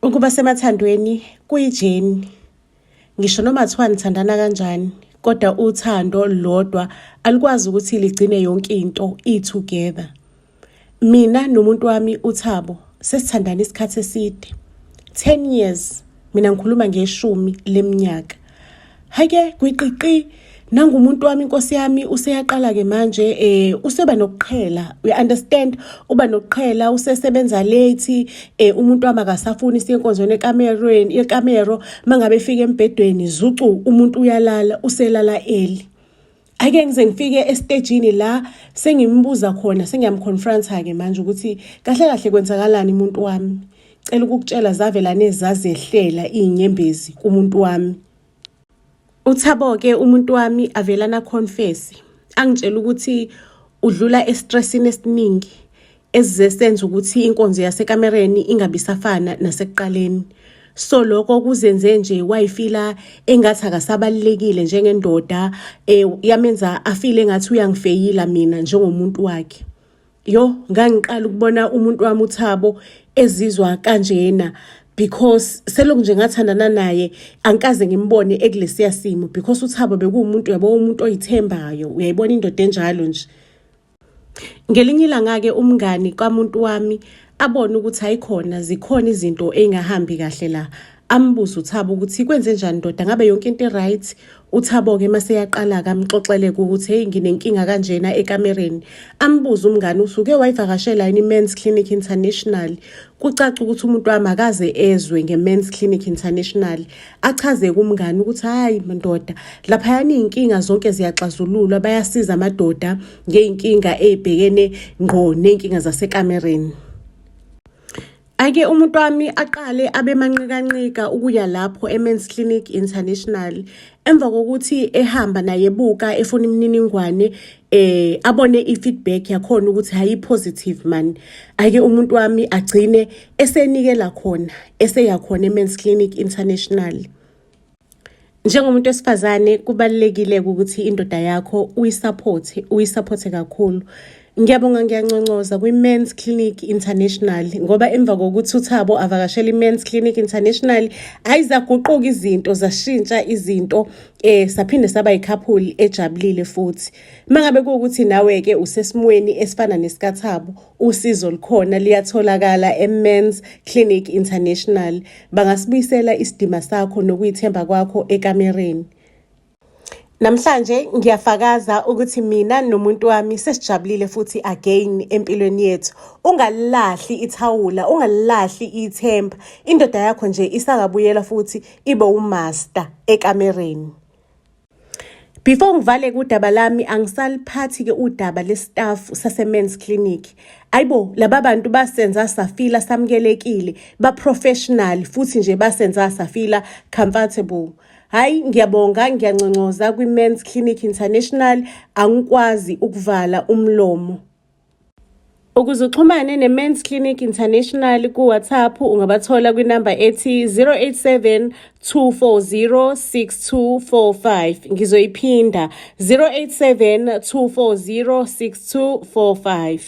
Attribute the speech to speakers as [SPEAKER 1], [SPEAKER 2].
[SPEAKER 1] Ukuba semathandweni kuyijeni. Ngisho noma kuthiwa nithandana kanjani, kodwa uthando lodwa alikwazi ukuthi ligcine yonke into i-together. Mina nomuntu wami uThabo sesithandana isikhathi eside. 10 years, mina ngikhuluma ngeshumi leminyaka. Hake kwiqiqi nangumuntu wami inkosi yami useyaqala-ke manje useba nokuqhela. We understand uba nokuqhela usesebenza late umuntu wami akasafuni isiye enkonzweni ekamero mangabe efika embhedweni zucu umuntu uyalala uselala early. Ake ngize ngifike estagini la sengimbuza khona sengiyamconfront-ke manje ukuthi kahle kahle kwenzakalani umuntu wami. Cela ukukutshela zavela nezazehlela izinyembezi kumuntu wami. Uthabo-ke umuntu wami avelana confess. Angitshela ukuthi udlula estressini esiningi ezizesenza ukuthi inkonzo yasekamereni ingabisafana nasekuqaleni. So lokho kuzenze nje wayifila engathi akasabalekile njengendoda yamenza afile engathi uyangifeyila mina njengomuntu wakhe. Ngangiqala ukubona umuntu wami uThabo ezizwa kanjena because selokhu nje ngathandana naye angikaze ngimbone ekulesiya simo because uThabo bekuwumuntu yabo umuntu oyithembayo uyayibona indoda enjalo nje. Ngelinye ilanga-ke umngani kamuntu wami abona ukuthi zikhona izinto engahambi kahle la. Ambuza uThabo ukuthi kwenze njani ndoda ngabe yonke into right. uThabo-ke mase yaqala kamxoxele ukuthi hey nginenkinga kanjena ekamereni. Ambuza umngani usuke wayivakashela yini Men's Clinic International. Kucaca ukuthi umuntu wami akaze ezwe ngeMen's Clinic International. Achaze kumngani ukuthi hayi ndoda lapha yani inkinga zonke ziyaxazululwa bayasiza amadoda ngeinkinga ezibhekene ngqo nenkinga zasekamereni. Ake umuntu wami aqale abe manqikancika ukuya lapho eMen's Clinic International. Emva kokuthi ehamba naye ebuka efuna imininingwane abone ifeedback yakhona ukuthi hayi positive man. Ake umuntu wami agcine esenikela khona eseyakhona eMen's Clinic International. Njengomuntu wesifazane kubalekile ukuthi indoda yakho uyisupport kakhulu. Ngiyabonga ngiyanconcoza kwiMen's Clinic International ngoba emva kokuthi uThabo avakashela iMen's Clinic International ayizaguquka izinto zashintsha izinto saphinde saba yicouple ejabulile futhi. Mangabe kuukuthi nawe-ke usesimweni esifana nesikaThabo usizo likhona liyatholakala eMen's Clinic International. Bangasibuyisela isidima sakho nokuyithemba kwakho ekamereni. Namhlanje ngiyafakaza ukuthi mina nomuntu wami sesijabulile futhi again empilweni yethu. Ungalahli ithawula, ungalahli ithemba. Indoda yakho nje isakabuyela futhi ibe umaster ekamereni. Before ngivale udaba lami angisaliphathi ke udaba lestaff saseMen's Clinic. Ayibo laba bantu basenza safila samkelekile, ba professional futhi nje basenza safila comfortable. Hayi ngiyabonga ngiyanconcoza kwiMen's Clinic International angikwazi ukuvala umlomo. Ukuze uxhumane neMen's Clinic International ku WhatsApp ungabathola kwinamba ethi 087 240 6245. Ngizoyiphinda 087 240 6245.